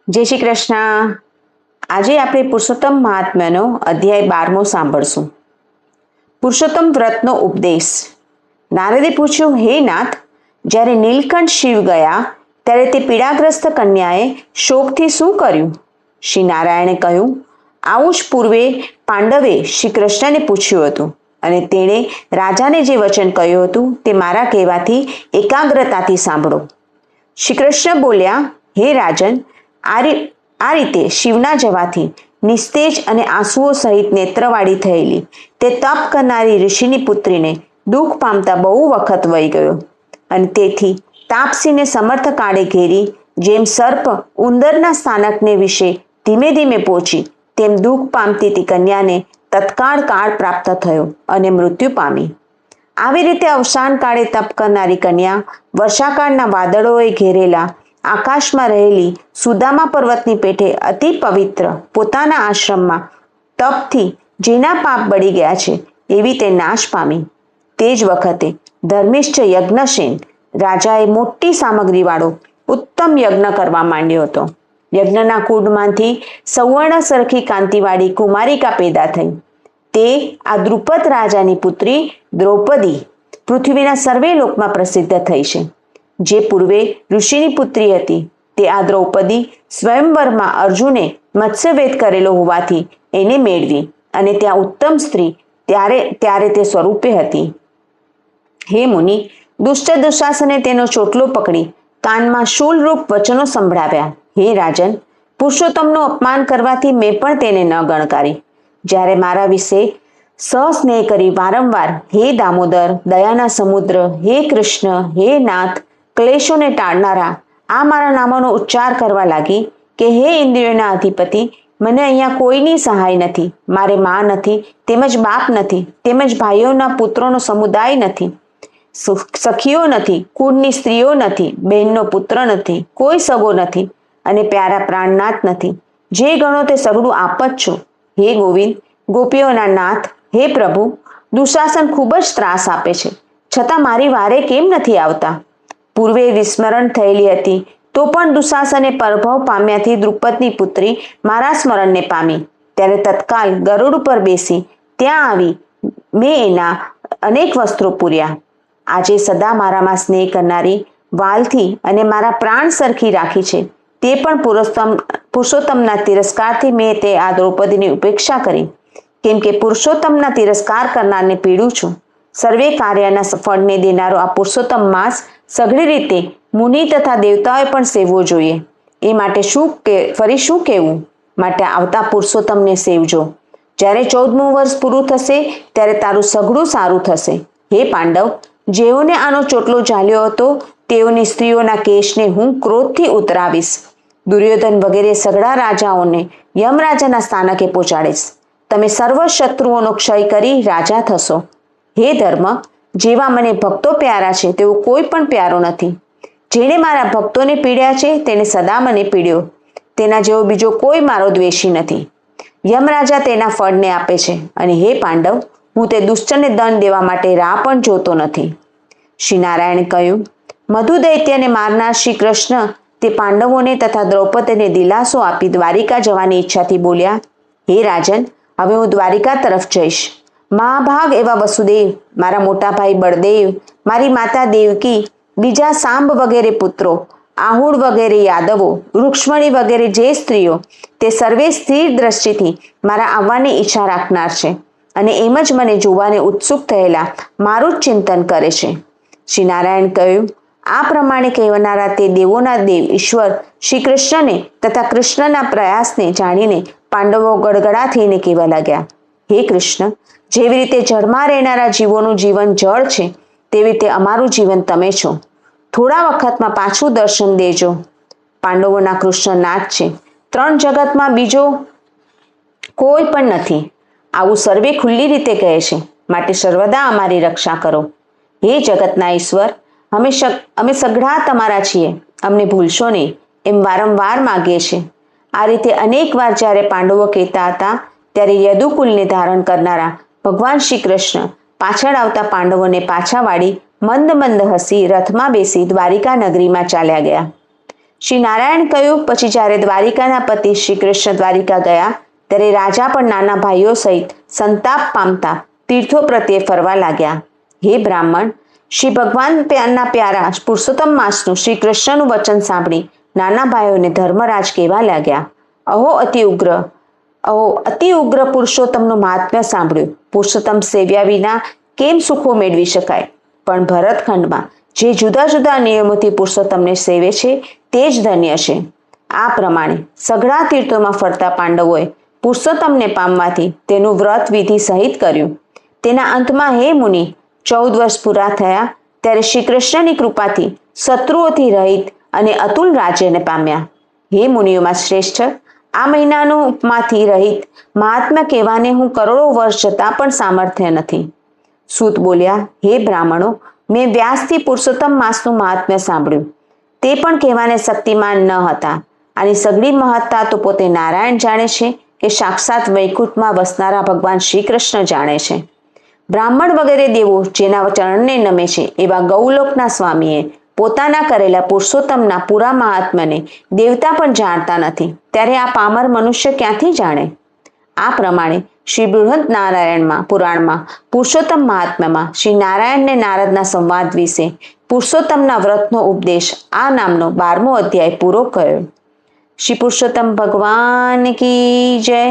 જય શ્રી કૃષ્ણ. આજે આપણે પુરુષોત્તમ મહાત્મ્યનો અધ્યાય 12મો સાંભળશું. પુરુષોત્તમ વ્રતનો ઉપદેશ. નારદે પૂછ્યું, હે નાથ, જ્યારે નીલકંઠ શિવ ગયા ત્યારે તે પીડાગ્રસ્ત કન્યાએ શોકથી શું કર્યું? શ્રી નારાયણે કહ્યું, આવું જ પૂર્વે પાંડવે શ્રી કૃષ્ણને પૂછ્યું હતું અને તેણે રાજાને જે વચન કહ્યું હતું તે મારા કહેવાથી એકાગ્રતાથી સાંભળો. શ્રી કૃષ્ણ બોલ્યા, હે રાજન, આ રીતે શિવના જવાથી નિસ્તેજ અને આંસુઓ સહિત નેત્રવાળી થયેલી તે તપ કરનારી ઋષિની પુત્રીને દુઃખ પામતા બહુ વખત વહી ગયો અને તેથી તાપસીને સમર્થ કાળે ઘેરી જેમ સર્પ ઉંદરના સ્થાનકને વિશે ધીમે ધીમે પહોંચી તેમ દુઃખ પામતી તે કન્યાને તત્કાળ કાળ પ્રાપ્ત થયો અને મૃત્યુ પામી. આવી રીતે અવસાન કાળે તપ કરનારી કન્યા વર્ષાકાળના વાદળોએ ઘેરેલા આકાશમાં રહેલી સુદામા પર્વતની પેઠે અતિ પવિત્ર પોતાના આશ્રમમાં તપથી જેના પાપ બળી ગયા છે એવી તે નાશ પામી. તે જ વખતે ધર્મિષ્ઠ યજ્ઞસેન રાજાએ મોટી સામગ્રીવાળો ઉત્તમ યજ્ઞ કરવા માંડ્યો હતો. યજ્ઞના કુંડમાંથી સૌવર્ણ સરખી કાંતિવાળી કુમારિકા પેદા થઈ. તે આ દ્રુપદ રાજાની પુત્રી દ્રૌપદી પૃથ્વીના સર્વે લોકમાં પ્રસિદ્ધ થઈ છે. જે પૂર્વે ઋષિની પુત્રી હતી તે આ દ્રૌપદી સ્વયંવરમાં અર્જુને મત્સ્યવેદ કરેલો હોવાથી એને મેળવી અને ત્યાં ઉત્તમ સ્ત્રી ત્યારે તે સ્વરૂપે હતી. હે મુનિ, દુષ્ટ દુશાસને તેનો ચોટલો પકડી કાનમાં શૂલરૂપ વચનો સંભળાવ્યા. હે રાજન, પુરુષોત્તમનું અપમાન કરવાથી મેં પણ તેને ન ગણકારી. જ્યારે મારા વિશે સહસ્નેહ કરી વારંવાર હે દામોદર, દયાના સમુદ્ર, હે કૃષ્ણ, હે નાથ, ક્લેશોને ટાળનારા આ મારા નામોનો ઉચ્ચાર કરવા લાગી કે હે ઇન્દ્રિયોના અધિપતિ, મને અહીંયા કોઈની સહાય નથી, મારે માં નથી, તેમજ બાપ નથી, તેમજ ભાઈઓના પુત્રોનો સમુદાય નથી, સખીઓ નથી, કુળની સ્ત્રીઓ નથી, બહેનનો પુત્ર નથી, કોઈ સગો નથી અને પ્યારા પ્રાણનાથ નથી. જે ગણો તે સગડું આપ જ છો. હે ગોવિંદ, ગોપીઓના નાથ, હે પ્રભુ, દુશાસન ખૂબ જ ત્રાસ આપે છે, છતાં મારી વારે કેમ નથી આવતા? પૂર્વે વિસ્મરણ થયેલી હતી તો પણ દુશાસને પરભવ પામ્યાથી દ્રુપદની પુત્રી મારા સ્મરણને પામી. ત્યારે તત્કાલ ગરુડ ઉપર બેસી ત્યાં આવી મેં એના અનેક વસ્ત્રો પૂર્યા. આજે સદા મારામાં સ્નેહ કરનારી વાલથી અને મારા પ્રાણ સરખી રાખી છે તે પણ પુરુષોત્તમના તિરસ્કારથી મેં તે આ દ્રૌપદીની ઉપેક્ષા કરી, કેમ કે પુરુષોત્તમના તિરસ્કાર કરનારને પીડું છું. સર્વે કાર્યના ફળને દેનારો આ પુરુષોત્તમ માસ સઘળી રીતે મુનિ તથા દેવતાઓએ પણ સેવવો જોઈએ. એ માટે ફરી શું કહેવું? માટે આવતા પુરુષોત્તમને સેવજો. જ્યારે 14મું વર્ષ પૂરું થશે ત્યારે તારું સઘળું સારું થશે. હે પાંડવ, જેઓને આનો ચોટલો ઝાલ્યો હતો તેઓની સ્ત્રીઓના કેશને હું ક્રોધથી ઉતરાવીશ. દુર્યોધન વગેરે સઘળા રાજાઓને યમરાજાના સ્થાનકે પહોંચાડીશ. તમે સર્વ શત્રુઓનો ક્ષય કરી રાજા થશો. હે ધર્મ, જેવા મને ભક્તો પ્યારા છે તેવો કોઈ પણ પ્યારો નથી. જેણે મારા ભક્તોને પીડ્યા છે તેને સદા મને પીડ્યો. તેના જેવો બીજો કોઈ મારો દ્વેષી નથી. યમરાજા તેના ફળને આપે છે અને હે પાંડવ, હું તે દુષ્ટને દંડ દેવા માટે રાહ પણ જોતો નથી. શ્રી નારાયણે કહ્યું, મધુ દૈત્યને મારનાર શ્રી કૃષ્ણ તે પાંડવોને તથા દ્રૌપદીને દિલાસો આપી દ્વારિકા જવાની ઈચ્છાથી બોલ્યા, હે રાજન, હવે હું દ્વારિકા તરફ જઈશ. મહાભાગ એવા વસુદેવ, મારા મોટા ભાઈ બળદેવ, મારી માતા દેવકી, બીજા સાંબ વગેરે પુત્રો, આહુડ વગેરે યાદવો, રૂક્ષ્મણી વગેરે જે સ્ત્રીઓ, તે સર્વે સ્થિર દ્રષ્ટિથી મારા આવવાની ઈચ્છા રાખનાર છે અને એમ જ મને જોવાને ઉત્સુક થયેલા મારું જ ચિંતન કરે છે. શ્રી નારાયણ કહ્યું, આ પ્રમાણે કહેનારા તે દેવોના દેવ ઈશ્વર શ્રી કૃષ્ણને તથા કૃષ્ણના પ્રયાસને જાણીને પાંડવો ગડગડા થઈને કહેવા લાગ્યા, હે કૃષ્ણ, જેવી રીતે જળમાં રહેનારા જીવોનું જીવન જળ છે તેવી રીતે અમારું જીવન તમે છો. થોડા વખતમાં પાછું દર્શન દેજો. પાંડવોના કૃષ્ણ નાથ છે, 3 જગતમાં બીજો કોઈ પણ નથી. આવું સર્વે ખુલ્લી રીતે કહે છે, માટે સર્વદા અમારી રક્ષા કરો. હે જગતના ઈશ્વર, અમે સઘળા તમારા છીએ, અમને ભૂલશો નહીં એમ વારંવાર માગીએ છીએ. આ રીતે અનેક વાર જ્યારે પાંડવો કહેતા હતા ત્યારે યદુકુલને ધારણ કરનારા ભગવાન શ્રી કૃષ્ણ પાછળ આવતા પાંડવોને પાછા વાળી મંદ મંદ હસી રથમાં બેસી દ્વારિકા નગરીમાં ચાલ્યા ગયા. શ્રી નારાયણ કહ્યું, પછી જ્યારે દ્વારિકાના પતિ શ્રી કૃષ્ણ દ્વારિકા ગયા ત્યારે રાજા પણ નાના ભાઈઓ સહિત સંતાપ પામતા તીર્થો પ્રત્યે ફરવા લાગ્યા. હે બ્રાહ્મણ, શ્રી ભગવાનના પ્યારા પુરુષોત્તમ માસનું શ્રી કૃષ્ણનું વચન સાંભળી નાના ભાઈઓને ધર્મરાજ કહેવા લાગ્યા, અહો અતિ ઉગ્ર પુરુષોત્તમનું મહાત્મ્ય સાંભળ્યું. પુરુષોત્તમ સેવ્યા વિના કેમ સુખો મેળવી શકાય? પણ ભરતખંડમાં જે જુદા જુદા નિયમોથી પુરુષોત્તમને સેવે છે તે જ ધન્ય છે. આ પ્રમાણે સઘળા તીર્થોમાં ફરતા પાંડવોએ પુરુષોત્તમને પામવાથી તેનું વ્રત વિધિ સહિત કર્યું. તેના અંતમાં હે મુનિ 14 વર્ષ પૂરા થયા ત્યારે શ્રી કૃષ્ણની કૃપાથી શત્રુઓથી રહિત અને અતુલ રાજ્યને પામ્યા. હે મુનિઓમાં શ્રેષ્ઠ, આ મહિનાનું રહિત મહાત્મા કહેવાને હું કરોડો વર્ષ જતાં પણ સામર્થ્ય નથી. સૂત બોલ્યા, હે બ્રાહ્મણો, મેં વ્યાસથી પુરુષોત્તમ માસનું મહાત્મ્ય સાંભળ્યું. તે પણ કહેવાને શક્તિમાન ન હતા. આની સઘળી મહત્તા તો પોતે નારાયણ જાણે છે કે સાક્ષાત વૈકુંઠમાં વસનારા ભગવાન શ્રી કૃષ્ણ જાણે છે. બ્રાહ્મણ વગેરે દેવો જેના ચરણને નમે છે એવા ગૌલોકના સ્વામીએ પોતાના કરેલા પુરુષોત્તમના પૂરા મહાત્મ્યને દેવતા પણ જાણતા નથી, ત્યારે આ પામર મનુષ્ય ક્યાંથી જાણે? આ પ્રમાણે શ્રી બૃહદ નારાયણમાં પુરાણમાં પુરુષોત્તમ મહાત્મ્યમાં શ્રી નારાયણને નારદના સંવાદ વિશે પુરુષોત્તમના વ્રતનો ઉપદેશ આ નામનો 12મો અધ્યાય પૂરો કર્યો. શ્રી પુરુષોત્તમ ભગવાન કી જય.